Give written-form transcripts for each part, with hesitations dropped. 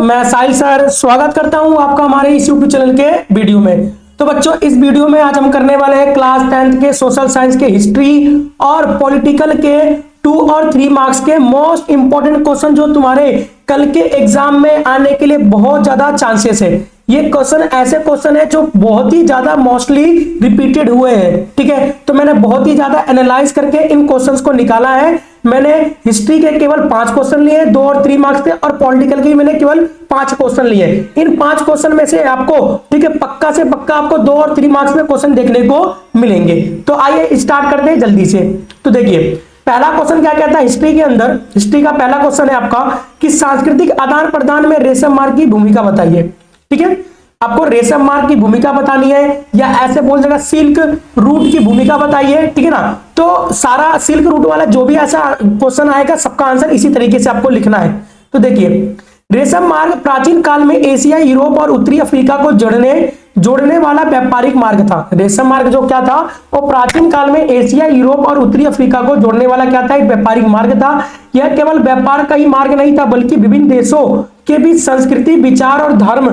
मैं साहिल सर स्वागत करता हूं आपका हमारे इस यूट्यूब चैनल के वीडियो में। तो बच्चों, इस वीडियो में आज हम करने वाले हैं क्लास 10th के सोशल साइंस के हिस्ट्री और पॉलिटिकल के 2 और 3 मार्क्स के मोस्ट इंपॉर्टेंट क्वेश्चन जो तुम्हारे कल के एग्जाम में आने के लिए बहुत ज्यादा चांसेस है। ये क्वेश्चन ऐसे क्वेश्चन है जो बहुत ही ज्यादा मोस्टली रिपीटेड हुए हैं। ठीक है, तो मैंने बहुत ही ज्यादा एनालाइज करके इन क्वेश्चंस को निकाला है। मैंने हिस्ट्री के केवल 5 क्वेश्चन लिए, 2 और 3 मार्क्स के, और पॉलिटिकल के मैंने केवल 5 क्वेश्चन लिए। इन 5 क्वेश्चन में से आपको, ठीक है, पक्का से पक्का आपको 2 और 3 मार्क्स में क्वेश्चन देखने को मिलेंगे। तो आइए स्टार्ट करते हैं जल्दी से। तो देखिए, पहला क्वेश्चन क्या कहता है हिस्ट्री के अंदर। हिस्ट्री का पहला क्वेश्चन है आपका कि सांस्कृतिक आदान प्रदान में रेशम मार्ग की भूमिका बताइए। ठीक है, आपको रेशम मार्ग की भूमिका बतानी है, या ऐसे बोल जाएगा सिल्क रूट की भूमिका बताइए। ठीक है ना, तो सारा सिल्क रूट वाला जो भी ऐसा क्वेश्चन आएगा सबका आंसर इसी तरीके से आपको लिखना है। तो देखिए, रेशम मार्ग प्राचीन काल में एशिया, यूरोप और उत्तरी अफ्रीका को जोड़ने वाला व्यापारिक मार्ग था। रेशम मार्ग जो क्या था, वो प्राचीन काल में एशिया, यूरोप और उत्तरी अफ्रीका को जोड़ने वाला क्या था, एक व्यापारिक मार्ग था। यह केवल व्यापार का ही मार्ग नहीं था, बल्कि विभिन्न देशों के बीच संस्कृति, विचार और धर्म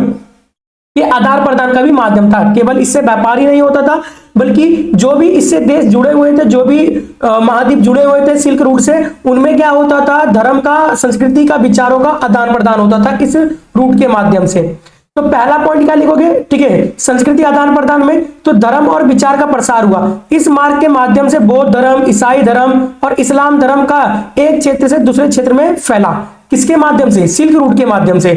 के आदान प्रदान का भी माध्यम था। केवल इससे व्यापार ही नहीं होता था, बल्कि जो भी इससे देश जुड़े हुए थे, जो भी महाद्वीप जुड़े हुए थे सिल्क रूट से, उनमें क्या होता था, धर्म का, संस्कृति का, विचारों का आदान प्रदान होता था इस रूट के माध्यम से। तो पहला पॉइंट क्या लिखोगे, ठीक है, संस्कृति आदान प्रदान में तो धर्म और विचार का प्रसार हुआ। इस मार्ग के माध्यम से बौद्ध धर्म, ईसाई धर्म और इस्लाम धर्म का एक क्षेत्र से दूसरे क्षेत्र में फैला। किसके माध्यम से, सिल्क रूट के माध्यम से।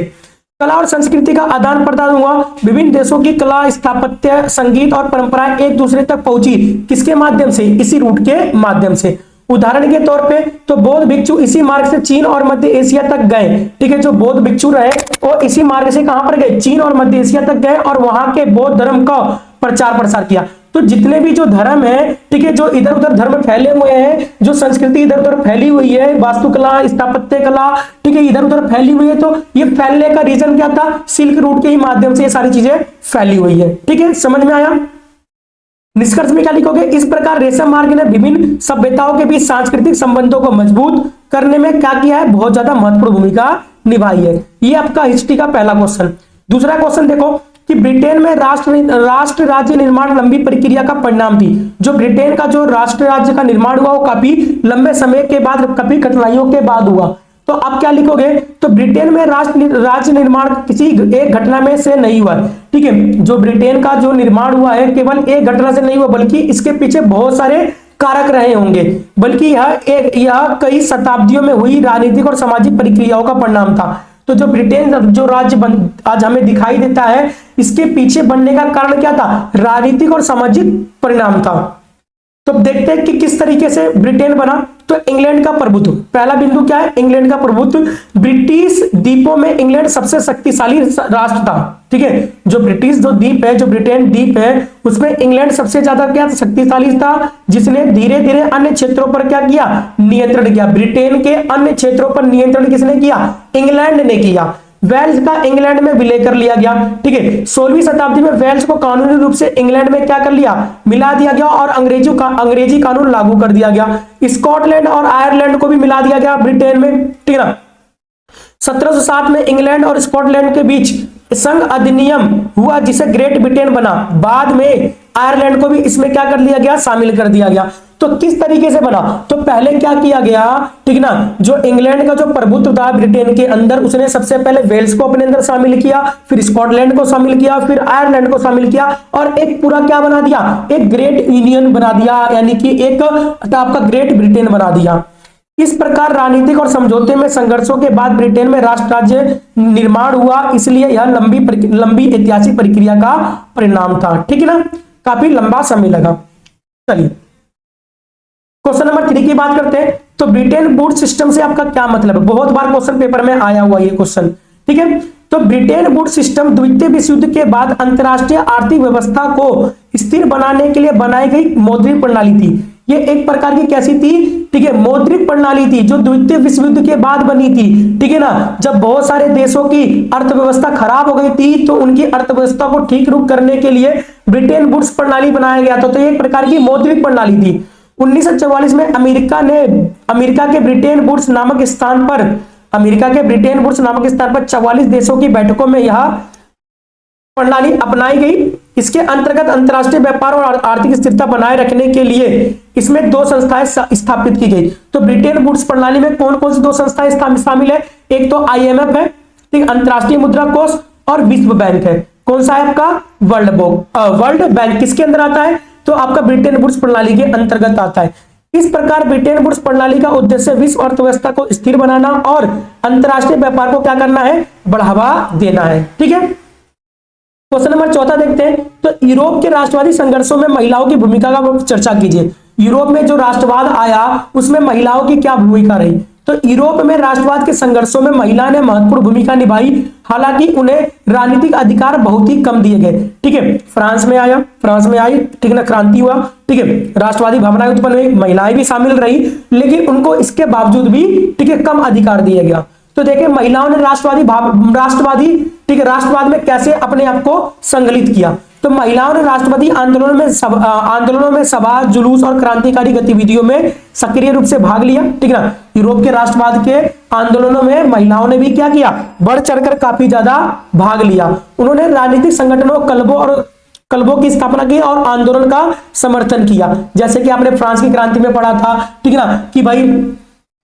कला और संस्कृति का आदान प्रदान हुआ। विभिन्न देशों की कला, स्थापत्य, संगीत और परंपराएं एक दूसरे तक पहुंची। किसके माध्यम से, इसी रूट के माध्यम से। उदाहरण के तौर पे तो बौद्ध भिक्षु इसी मार्ग से चीन और मध्य एशिया तक गए। ठीक है, जो बौद्ध भिक्षु रहे वो इसी मार्ग से कहां पर गए, चीन और मध्य एशिया तक गए और वहां के बौद्ध धर्म का प्रचार प्रसार किया। तो जितने भी जो धर्म है, ठीक है, जो इधर उधर धर्म फैले हुए हैं, जो संस्कृति इधर उधर फैली हुई है, वास्तुकला, स्थापत्य कला, ठीक है, इधर उधर फैली हुई है, तो ये फैलने का रीजन क्या था, सिल्क रूट के ही माध्यम से ये सारी चीजें फैली हुई है। ठीक है, समझ में आया। निष्कर्ष में क्या लिखोगे, इस प्रकार रेशम मार्ग ने विभिन्न सभ्यताओं के बीच सांस्कृतिक संबंधों को मजबूत करने में क्या किया है, बहुत ज्यादा महत्वपूर्ण भूमिका निभाई है। ये आपका हिस्ट्री का पहला क्वेश्चन। दूसरा क्वेश्चन देखो कि ब्रिटेन में राष्ट्र राज्य निर्माण लंबी प्रक्रिया का परिणाम थी। जो ब्रिटेन का जो राष्ट्र राज्य का निर्माण हुआ वो काफी लंबे समय के बाद, काफी कठिनाइयों के बाद हुआ। तो अब क्या लिखोगे, तो ब्रिटेन में राज्य निर्माण किसी एक घटना में से नहीं हुआ। ठीक है, जो ब्रिटेन का जो निर्माण हुआ है केवल एक घटना से नहीं हुआ, बल्कि इसके पीछे बहुत सारे कारक रहे होंगे, बल्कि यह कई शताब्दियों में हुई राजनीतिक और सामाजिक प्रक्रियाओं का परिणाम था। तो जो ब्रिटेन जो राज्य आज हमें दिखाई देता है, इसके पीछे बनने का कारण क्या था, राजनीतिक और सामाजिक परिणाम था। तो देखते हैं कि किस तरीके से ब्रिटेन बना। तो इंग्लैंड का प्रभुत्व, पहला बिंदु क्या है, इंग्लैंड का प्रभुत्व। ब्रिटिश द्वीपों में इंग्लैंड सबसे शक्तिशाली राष्ट्र था। ठीक है, जो ब्रिटिश जो द्वीप है, जो ब्रिटेन द्वीप है, उसमें इंग्लैंड सबसे ज्यादा क्या शक्तिशाली था, जिसने धीरे धीरे अन्य क्षेत्रों पर क्या किया, नियंत्रण किया। ब्रिटेन के अन्य क्षेत्रों पर नियंत्रण किसने किया, इंग्लैंड ने किया। वेल्स का इंग्लैंड में विलय कर लिया गया। ठीक है, 16वीं शताब्दी में वेल्स को कानूनी रूप से इंग्लैंड में क्या कर लिया, मिला दिया गया और अंग्रेजी कानून लागू कर दिया गया। स्कॉटलैंड और आयरलैंड को भी मिला दिया गया ब्रिटेन में। ठीक है ना, 1707 में इंग्लैंड और स्कॉटलैंड के बीच संघ अधिनियम हुआ, जिसे ग्रेट ब्रिटेन बना। बाद में आयरलैंड को भी इसमें क्या कर लिया गया, शामिल कर दिया गया। तो किस तरीके से बना, तो पहले क्या किया गया, ठीक ना, जो इंग्लैंड का जो प्रभुत्व था ब्रिटेन के अंदर, उसने सबसे पहले वेल्स को अपने अंदर शामिल किया, फिर स्कॉटलैंड को शामिल किया, फिर आयरलैंड को शामिल किया, और एक पूरा क्या बना दिया, एक ग्रेट यूनियन बना दिया, यानी कि एक आपका ग्रेट ब्रिटेन बना दिया। इस प्रकार राजनीतिक और समझौते में संघर्षों के बाद ब्रिटेन में राष्ट्र राज्य निर्माण हुआ, इसलिए यह लंबी ऐतिहासिक प्रक्रिया का परिणाम था। ठीक है ना, काफी लंबा समय लगा। चलिए क्वेश्चन नंबर 3 की बात करते हैं। तो ब्रिटेन वुड सिस्टम से आपका क्या मतलब है, बहुत बार क्वेश्चन पेपर में आया हुआ ये क्वेश्चन। ठीक है, तो ब्रिटेन वुड सिस्टम द्वितीय विश्व युद्ध के बाद अंतरराष्ट्रीय आर्थिक व्यवस्था को स्थिर बनाने के लिए बनाई गई मौद्रिक प्रणाली थी। ये एक प्रकार की कैसी थी, ठीक है, मौद्रिक प्रणाली थी, जो द्वितीय विश्व युद्ध के बाद बनी थी। ठीक है ना, जब बहुत सारे देशों की अर्थव्यवस्था खराब हो गई थी, तो उनकी अर्थव्यवस्था को ठीक रूप करने के लिए ब्रिटेन वुड्स प्रणाली बनाया गया था। तो ये एक प्रकार की मौद्रिक प्रणाली थी। 1944 में अमेरिका के ब्रिटेन वुड्स नामक स्थान पर अमेरिका के ब्रिटेन वुड्स नामक स्थान पर 44 देशों की बैठकों में यह प्रणाली अपनाई गई। इसके अंतर्गत अंतर्राष्ट्रीय व्यापार और आर्थिक स्थिरता बनाए रखने के लिए इसमें 2 संस्थाएं स्थापित की गई। तो ब्रिटेन वुड्स प्रणाली में कौन कौन सी 2 संस्थाएं शामिल है? एक तो IMF है, ठीक, अंतर्राष्ट्रीय मुद्रा कोष, और विश्व बैंक है। कौन सा है आपका? वर्ल्ड बैंक किसके अंदर आता है? तो आपका ब्रिटेन वुड्स प्रणाली के अंतर्गत आता है। इस प्रकार ब्रिटेन वुड्स प्रणाली का उद्देश्य विश्व अर्थव्यवस्था को स्थिर बनाना और अंतर्राष्ट्रीय व्यापार को क्या करना है? बढ़ावा देना है। ठीक है, क्वेश्चन नंबर 14 देखते हैं। तो यूरोप के राष्ट्रवादी संघर्षों में महिलाओं की भूमिका का चर्चा कीजिए। यूरोप में जो राष्ट्रवाद आया उसमें महिलाओं की क्या भूमिका रही? तो यूरोप में राष्ट्रवाद के संघर्षों में महिला ने महत्वपूर्ण भूमिका निभाई, हालांकि उन्हें राजनीतिक अधिकार बहुत ही कम दिए गए। ठीक है, फ्रांस में आई, ठीक ना, क्रांति हुआ, ठीक है, राष्ट्रवादी भावनाएं उत्पन्न हुई, महिलाएं भी शामिल रही, लेकिन उनको इसके बावजूद भी, ठीक है, कम अधिकार दिया गया। तो देखिए महिलाओं ने राष्ट्रवादी ठीक है, राष्ट्रवाद में कैसे अपने आप को संगलित किया। तो महिलाओं ने राष्ट्रवादी आंदोलनों में सभा, जुलूस और क्रांतिकारी गतिविधियों में सक्रिय रूप से भाग लिया। ठीक है ना, यूरोप के राष्ट्रवाद के आंदोलनों में महिलाओं ने भी क्या किया? बढ़ चढ़कर काफी ज्यादा भाग लिया। उन्होंने राजनीतिक संगठनों, क्लबों की स्थापना की और आंदोलन का समर्थन किया। जैसे कि आपने फ्रांस की क्रांति में पढ़ा था, ठीक है ना, कि भाई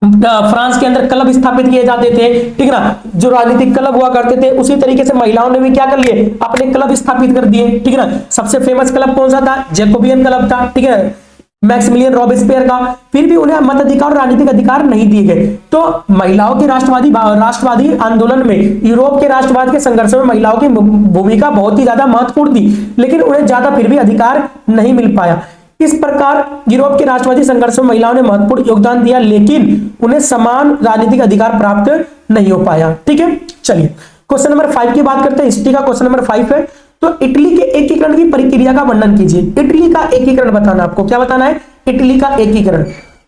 फ्रांस के अंदर क्लब स्थापित किए जाते थे, ठीक है ना, जो राजनीतिक क्लब हुआ करते थे, उसी तरीके से महिलाओं ने भी क्या कर लिए? अपने क्लब स्थापित कर दिए। ठीक है ना, सबसे फेमस क्लब कौन सा था? जैकोबियन क्लब था, ठीक है, मैक्सिमिलियन रॉबेस्पियर का। फिर भी उन्हें मत अधिकार और राजनीतिक अधिकार नहीं दिए गए। तो महिलाओं के राष्ट्रवादी आंदोलन में, यूरोप के राष्ट्रवाद के संघर्ष में महिलाओं की भूमिका बहुत ही ज्यादा महत्वपूर्ण थी, लेकिन उन्हें ज्यादा फिर भी अधिकार नहीं मिल पाया। इस प्रकार यूरोप के राष्ट्रवादी संघर्षों में महिलाओं ने महत्वपूर्ण योगदान दिया, लेकिन उन्हें समान राजनीतिक अधिकार प्राप्त नहीं हो पाया। ठीक है, चलिए क्वेश्चन नंबर 5 की बात करते हैं। हिस्ट्री का क्वेश्चन नंबर 5 है। तो इटली के एकीकरण की प्रक्रिया का वर्णन कीजिए। इटली का एकीकरण बताना, आपको क्या बताना है? इटली का एकीकरण।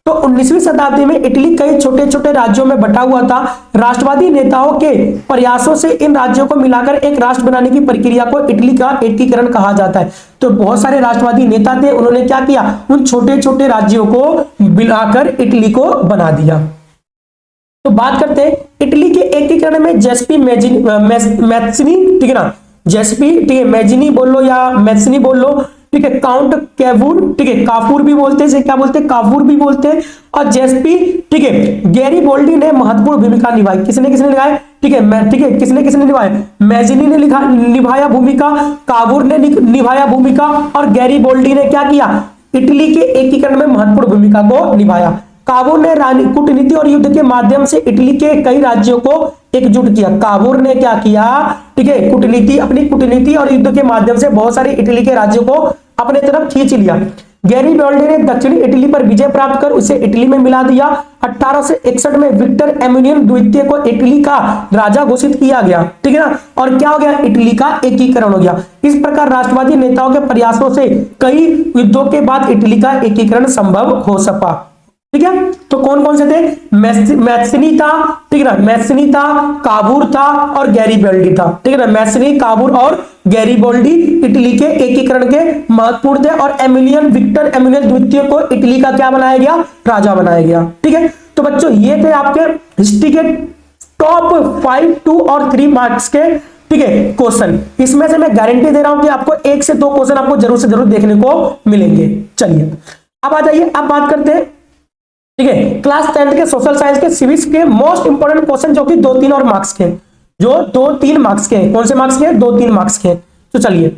तो 19वीं शताब्दी में इटली कई छोटे छोटे राज्यों में बटा हुआ था। राष्ट्रवादी नेताओं के प्रयासों से इन राज्यों को मिलाकर एक राष्ट्र बनाने की प्रक्रिया को इटली का एकीकरण कहा जाता है। तो बहुत सारे राष्ट्रवादी नेता थे, उन्होंने क्या किया? उन छोटे छोटे राज्यों को मिलाकर इटली को बना दिया। तो बात करते हैं इटली के एकीकरण में जेस्पी मैत्सिनी, ठीक है ना, जेस्पी, ठीक है, मैजिनी बोल लो या मैत्सिनी बोल लो, ठीक है, काउंट कैवूर, ठीक है, काफूर भी बोलते हैं, क्या बोलते हैं? काफूर भी बोलते हैं, और जेस्पी, ठीक है, गैरीबोल्डी ने महत्वपूर्ण भूमिका निभाई। किसने निभाई? ठीक है, ठीक है, किसने निभाया? मैजिनी ने निभाया भूमिका, कावूर ने निभाया भूमिका, और गैरीबोल्डी ने क्या किया? इटली के एकीकरण में महत्वपूर्ण भूमिका को निभाया। कावूर ने कूटनीति और युद्ध के माध्यम से इटली के कई राज्यों को एकजुट किया। कावूर ने क्या किया? ठीक है, अपनी कूटनीति और युद्ध के माध्यम से बहुत सारे इटली के राज्यों को अपने तरफ खींच लिया। गैरीबोल्डी ने दक्षिणी इटली पर विजय प्राप्त कर उसे इटली में मिला दिया। 1861 में विक्टर एमिलियन द्वितीय को इटली का राजा घोषित किया गया। ठीक है ना, और क्या हो गया? इटली का एकीकरण हो गया। इस प्रकार राष्ट्रवादी नेताओं के प्रयासों से कई युद्धों के बाद इटली का एकीकरण संभव हो सका। ठीक है, तो कौन कौन से थे? मैत्सिनी था, ठीक है ना, मैत्सिनी था, कावूर था और गैरीबोल्डी था। ठीक है ना, मैत्सिनी, कावूर और गैरीबोल्डी इटली के एकीकरण के महत्वपूर्ण थे, और विक्टर एमिलियन द्वितीय को इटली का क्या बनाया गया? राजा बनाया गया। ठीक है, तो बच्चों ये थे आपके हिस्ट्री के टॉप 5, 2 और 3 मार्क्स के, ठीक है, क्वेश्चन। इसमें से मैं गारंटी दे रहा हूं कि आपको 1 से 2 क्वेश्चन आपको जरूर से जरूर देखने को मिलेंगे। चलिए अब आ जाइए, अब बात करते हैं, ठीक है, क्लास 10th के सोशल साइंस के सिविक्स के मोस्ट इंपोर्टेंट क्वेश्चन, जो कि 2-3 और मार्क्स के, जो 2-3 मार्क्स के। कौन से मार्क्स के? 2-3 मार्क्स के। तो चलिए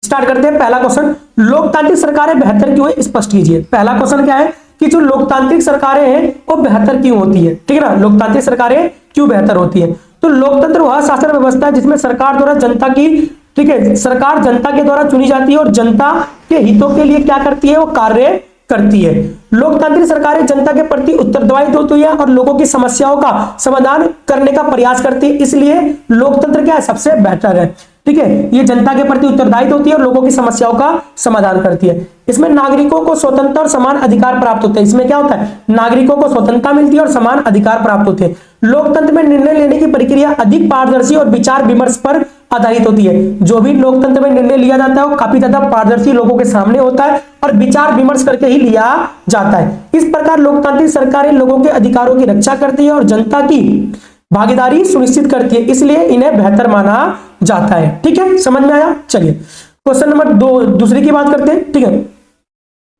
स्टार्ट करते हैं। पहला क्वेश्चन, लोकतांत्रिक सरकारें बेहतर क्यों है? स्पष्ट कीजिए। पहला क्वेश्चन क्या है कि जो लोकतांत्रिक सरकारें हैं वो बेहतर क्यों होती है? ठीक है ना, लोकतांत्रिक सरकारें क्यों बेहतर होती है? तो लोकतंत्र वह शासन व्यवस्था है जिसमें सरकार द्वारा जनता की, ठीक है, सरकार जनता के द्वारा चुनी जाती है और जनता के हितों के लिए क्या करती है? वो कार्य करती है। लोकतांत्रिक सरकारें जनता के प्रति उत्तरदायित्व होती है और लोगों की समस्याओं का समाधान करने का प्रयास करती है, इसलिए लोकतंत्र क्या है? सबसे बेहतर है। ठीक है, ये जनता के प्रति उत्तरदायित्व होती है और लोगों की समस्याओं का समाधान करती है। इसमें नागरिकों को स्वतंत्रता और समान अधिकार प्राप्त होते हैं। इसमें क्या होता है? नागरिकों को स्वतंत्रता मिलती है और समान अधिकार प्राप्त होते हैं। लोकतंत्र में निर्णय लेने की प्रक्रिया अधिक पारदर्शी और विचार विमर्श पर आधारित होती है। जो भी लोकतंत्र में निर्णय लिया जाता है वो काफी ज्यादा पारदर्शी लोगों के सामने होता है और विचार विमर्श करके ही लिया जाता है। इस प्रकार लोकतांत्रिक सरकारें लोगों के अधिकारों की रक्षा करती है और जनता की भागीदारी सुनिश्चित करती है, इसलिए इन्हें बेहतर माना जाता है। ठीक है, समझ में आया। चलिए क्वेश्चन नंबर 2 दूसरे की बात करते हैं। ठीक है,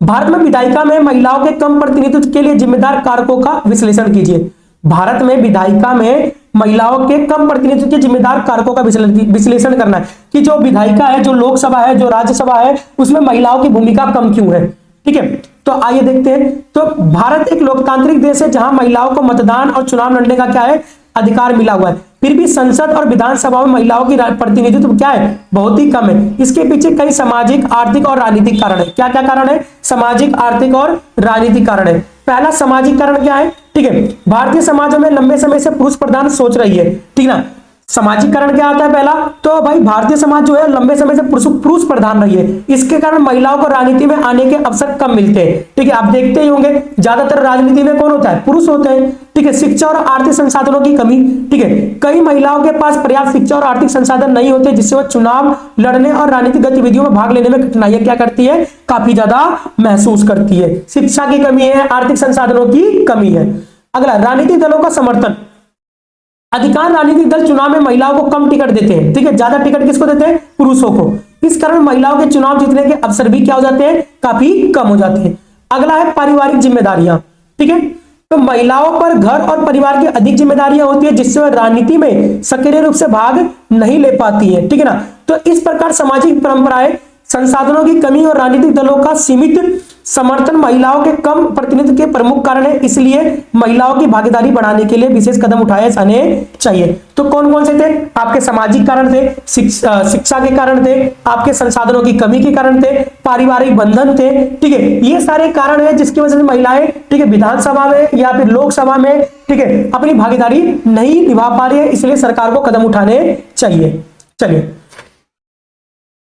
भारत में विधायिका में महिलाओं के कम प्रतिनिधित्व के लिए जिम्मेदार कारकों का विश्लेषण कीजिए। भारत में विधायिका में महिलाओं के कम प्रतिनिधित्व के जिम्मेदार कारकों का विश्लेषण करना है कि जो विधायिका है, जो लोकसभा है, जो राज्यसभा है, उसमें महिलाओं की भूमिका कम क्यों है। ठीक है, तो आइए देखते हैं। तो भारत एक लोकतांत्रिक देश है जहां महिलाओं को मतदान और चुनाव लड़ने का क्या है, अधिकार मिला हुआ है। फिर भी संसद और विधानसभा में महिलाओं की प्रतिनिधित्व क्या है, बहुत ही कम है। इसके पीछे कई सामाजिक, आर्थिक और राजनीतिक कारण है। क्या क्या कारण है, सामाजिक, आर्थिक और राजनीतिक कारण है। पहला सामाजिक कारण क्या है, ठीक है, भारतीय समाजों में लंबे समय से पुरुष प्रधान सोच रही है। ठीक ना, सामाजिक कारण क्या आता है पहला, तो भाई भारतीय समाज जो है लंबे समय से पुरुष प्रधान रही है, इसके कारण महिलाओं को राजनीति में आने के अवसर कम मिलते हैं। ठीक है, आप देखते ही होंगे ज्यादातर राजनीति में कौन होता है, पुरुष होते हैं। ठीक है, शिक्षा और आर्थिक संसाधनों की कमी। ठीक है, कई महिलाओं के पास पर्याप्त शिक्षा और आर्थिक संसाधन नहीं होते, जिससे वह चुनाव लड़ने और राजनीतिक गतिविधियों में भाग लेने में कठिनाइयां क्या करती है, काफी ज्यादा महसूस करती है। शिक्षा की कमी है, आर्थिक संसाधनों की कमी है। अगला, राजनीतिक दलों का समर्थन। अधिकांश राजनीतिक दल चुनाव में महिलाओं को कम टिकट देते हैं। ठीक है, ज्यादा टिकट किसको देते हैं, पुरुषों को। इस कारण महिलाओं के चुनाव जीतने के अवसर भी क्या हो जाते हैं, काफी कम हो जाते हैं। अगला है पारिवारिक जिम्मेदारियां। ठीक है, तो महिलाओं पर घर और परिवार की अधिक जिम्मेदारियां होती है, जिससे वह राजनीति में सक्रिय रूप से भाग नहीं ले पाती है। ठीक है ना, तो इस प्रकार सामाजिक परंपराएं, संसाधनों की कमी और राजनीतिक दलों का सीमित समर्थन महिलाओं के कम प्रतिनिधित्व के प्रमुख कारण है। इसलिए महिलाओं की भागीदारी बढ़ाने के लिए विशेष कदम उठाए जाने चाहिए। तो कौन कौन से थे, आपके सामाजिक कारण थे, शिक्षा के कारण थे, आपके संसाधनों की कमी के कारण थे, पारिवारिक बंधन थे। ठीक है, ये सारे कारण है जिसकी वजह से महिलाएं, ठीक है, विधानसभा में या फिर लोकसभा में, ठीक है, अपनी भागीदारी नहीं निभा पा रही है, इसलिए सरकार को कदम उठाने चाहिए। चलिए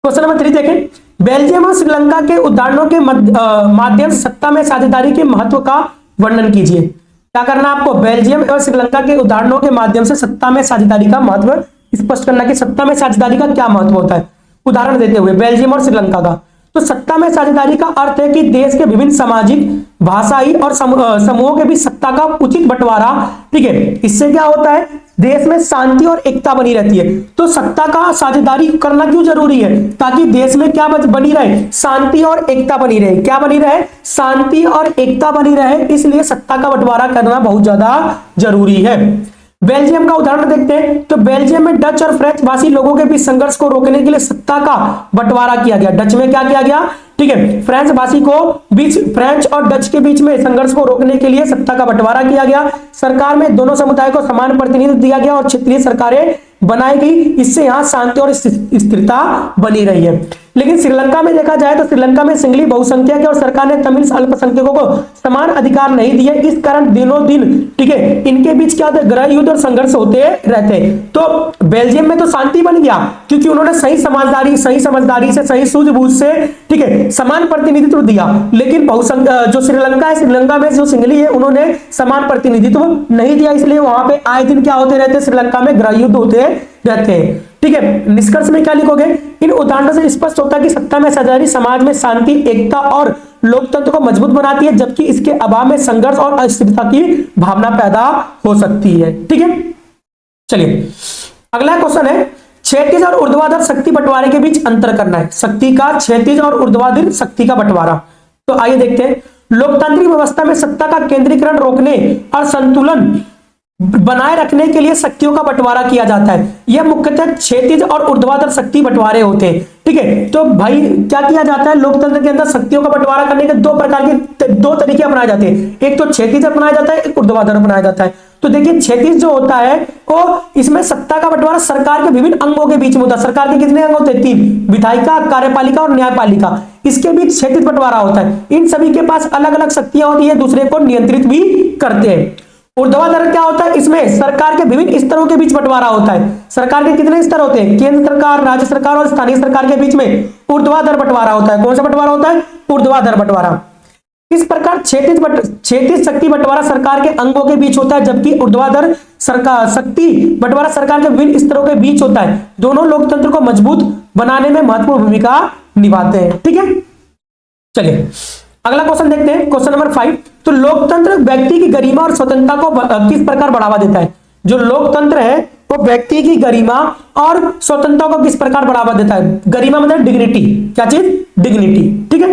क्वेश्चन नंबर 3 देखें। बेल्जियम और श्रीलंका के उदाहरणों के माध्यम से सत्ता में साझेदारी के महत्व का वर्णन कीजिए। क्या करना आपको, बेल्जियम और श्रीलंका के उदाहरणों के माध्यम से सत्ता में साझेदारी का महत्व स्पष्ट करना कि सत्ता में साझेदारी का क्या महत्व होता है, उदाहरण देते हुए बेल्जियम और श्रीलंका का। तो सत्ता में साझेदारी का अर्थ है कि देश के विभिन्न सामाजिक, भाषाई और समूहों के बीच सत्ता का उचित बंटवारा। ठीक है, इससे क्या होता है, देश में शांति और एकता बनी रहती है। तो सत्ता का साझेदारी करना क्यों जरूरी है, ताकि देश में क्या बनी रहे, शांति और एकता बनी रहे। क्या बनी रहे, शांति और एकता बनी रहे, इसलिए सत्ता का बंटवारा करना बहुत ज्यादा जरूरी है। बेल्जियम का उदाहरण देखते हैं। तो बेल्जियम में डच और फ्रेंच भाषी लोगों के बीच संघर्ष को रोकने के लिए सत्ता का बंटवारा किया गया। डच में क्या किया गया, ठीक है, फ्रेंच भाषी को बीच, फ्रेंच और डच के बीच में संघर्ष को रोकने के लिए सत्ता का बंटवारा किया गया। सरकार में दोनों समुदाय को समान प्रतिनिधित्व दिया गया और क्षेत्रीय सरकारें बनाई गई। इससे यहां शांति और स्थिरता बनी रही है। लेकिन श्रीलंका में देखा जाए तो श्रीलंका में सिंगली बहुसंख्यक है और सरकार ने तमिल अल्पसंख्यकों को समान अधिकार नहीं दिए। इस कारण दिनों दिन, ठीक है, इनके बीच क्या होता है, गृह युद्ध और संघर्ष होते रहते हैं। तो बेल्जियम में तो शांति बन गया क्योंकि उन्होंने सही समझदारी से, सही सूझबूझ से, ठीक है, समान प्रतिनिधित्व दिया। लेकिन जो श्रीलंका है, श्रीलंका में जो सिंगली है, उन्होंने समान प्रतिनिधित्व नहीं दिया, इसलिए वहां पे आए दिन क्या होते रहते, श्रीलंका में गृह युद्ध होते रहते हैं। ठीक है, निष्कर्ष में क्या लिखोगे, इन उदाहरणों से स्पष्ट होता है कि सत्ता में साझेदारी समाज में शांति, एकता और लोकतंत्र को मजबूत बनाती है, जबकि इसके अभाव में संघर्ष और अस्थिरता की भावना पैदा हो सकती है। ठीक है, चलिए अगला क्वेश्चन है, क्षैतिज और ऊर्ध्वाधर शक्ति बंटवारे के बीच अंतर करना है। शक्ति का क्षैतिज और ऊर्ध्वाधर शक्ति का बंटवारा। तो आइए देखते हैं। लोकतांत्रिक व्यवस्था में सत्ता का केंद्रीकरण रोकने और संतुलन बनाए रखने के लिए शक्तियों का बंटवारा किया जाता है। यह मुख्यतः क्षैतिज और ऊर्ध्वाधर शक्ति बंटवारे होते हैं। ठीक है, तो भाई क्या किया जाता है, लोकतंत्र के अंदर शक्तियों का बंटवारा करने के दो तरीके अपनाए जाते हैं। एक तो क्षैतिज अपनाया जाता है, एक ऊर्ध्वाधर अपनाया जाता है। तो देखिए क्षैतिज जो होता है वो, इसमें सत्ता का बंटवारा सरकार के विभिन्न अंगों के बीच में होता है। सरकार के कितने अंग होते हैं, 3, विधायिका, कार्यपालिका और न्यायपालिका। इसके बीच क्षैतिज बंटवारा होता है। इन सभी के पास अलग अलग शक्तियां होती है, दूसरे को नियंत्रित भी करते हैं। ऊर्ध्वाधर क्या होता है, इसमें सरकार के विभिन्न स्तरों के बीच बंटवारा होता है। सरकार के कितने स्तर होते हैं, केंद्र सरकार, राज्य सरकार और स्थानीय सरकार के बीच में ऊर्ध्वाधर बंटवारा होता है। कौन सा बंटवारा होता है, ऊर्ध्वाधर बंटवारा। इस प्रकार क्षैतिज शक्ति बंटवारा सरकार के अंगों के बीच होता है, जबकि ऊर्ध्वाधर शक्ति बंटवारा सरकार के विभिन्न स्तरों के बीच होता है। दोनों लोकतंत्र को मजबूत बनाने में महत्वपूर्ण भूमिका निभाते हैं। ठीक है, चलिए अगला क्वेश्चन देखते हैं, क्वेश्चन नंबर 5। तो लोकतंत्र व्यक्ति की गरिमा और स्वतंत्रता को किस प्रकार बढ़ावा देता है। जो लोकतंत्र है वो व्यक्ति की गरिमा और स्वतंत्रता को किस प्रकार बढ़ावा देता है। गरिमा मतलब डिग्निटी, क्या चीज, डिग्निटी, ठीक है।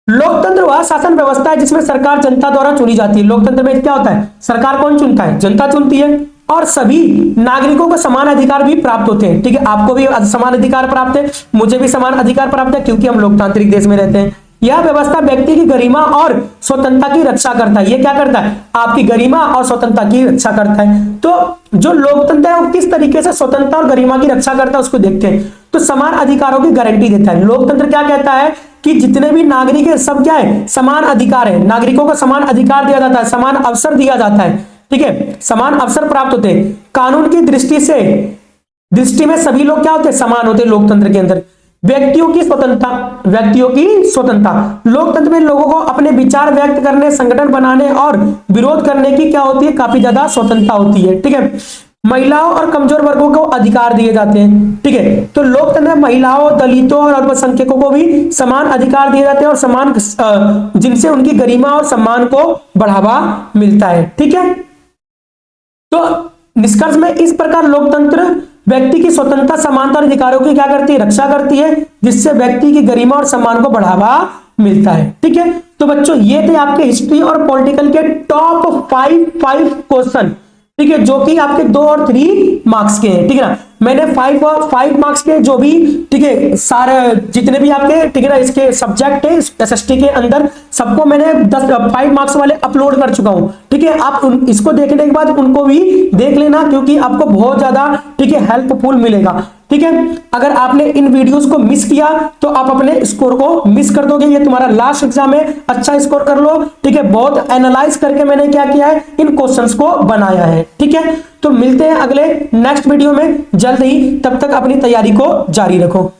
लोकतंत्र वह शासन व्यवस्था है जिसमें सरकार जनता द्वारा चुनी जाती है। लोकतंत्र में क्या होता है, सरकार कौन चुनता है, जनता चुनती है, और सभी नागरिकों को समान अधिकार भी प्राप्त होते हैं, ठीक है। आपको भी समान अधिकार प्राप्त है, मुझे भी समान अधिकार प्राप्त है, क्योंकि हम लोकतांत्रिक देश में रहते हैं। यह व्यवस्था व्यक्ति की गरिमा और स्वतंत्रता की रक्षा करता है। ये क्या करता है, आपकी गरिमा और स्वतंत्रता की रक्षा करता है। तो जो लोकतंत्र है वो किस तरीके से स्वतंत्रता और गरिमा की रक्षा करता है उसको देखते हैं। तो समान अधिकारों की गारंटी देता है। लोकतंत्र क्या कहता है कि जितने भी नागरिक है सब क्या है, समान अधिकार है, नागरिकों को समान अधिकार दिया जाता है, समान अवसर दिया जाता है, ठीक है, समान अवसर प्राप्त होते हैं। कानून की दृष्टि में सभी लोग क्या होते हैं, समान होते हैं। लोकतंत्र के अंदर व्यक्तियों की स्वतंत्रता, लोकतंत्र में लोगों को अपने विचार व्यक्त करने, संगठन बनाने और विरोध करने की क्या होती है, काफी ज्यादा स्वतंत्रता होती है, ठीक है। महिलाओं और कमजोर वर्गों को अधिकार दिए जाते हैं, ठीक है। तो लोकतंत्र में महिलाओं, दलितों और अल्पसंख्यकों को भी समान अधिकार दिए जाते हैं और समान जिनसे उनकी गरिमा और सम्मान को बढ़ावा मिलता है, ठीक है। तो निष्कर्ष में इस प्रकार लोकतंत्र व्यक्ति की स्वतंत्रता, समानता और अधिकारों की क्या करती है, रक्षा करती है, जिससे व्यक्ति की गरिमा और सम्मान को बढ़ावा मिलता है, ठीक है। तो बच्चों ये थे आपके हिस्ट्री और पॉलिटिकल के टॉप 5 क्वेश्चन, ठीक है, जो कि आपके 2 और 3 मार्क्स के हैं, ठीक है ना। मैंने 5 मार्क्स के जो भी, ठीक है, सारे जितने भी आपके, ठीक है ना, इसके सब्जेक्ट है एसएसटी के अंदर सबको मैंने 5 मार्क्स वाले अपलोड कर चुका हूं, ठीक है। आप इसको देखने के बाद उनको भी देख लेना, क्योंकि आपको बहुत ज्यादा, ठीक है, हेल्पफुल मिलेगा, ठीक है। अगर आपने इन वीडियोस को मिस किया तो आप अपने स्कोर को मिस कर दोगे। ये तुम्हारा लास्ट एग्जाम है, अच्छा स्कोर कर लो, ठीक है। बहुत एनालाइज करके मैंने क्या किया है, इन क्वेश्चंस को बनाया है, ठीक है। तो मिलते हैं अगले नेक्स्ट वीडियो में जल्द ही, तब तक अपनी तैयारी को जारी रखो।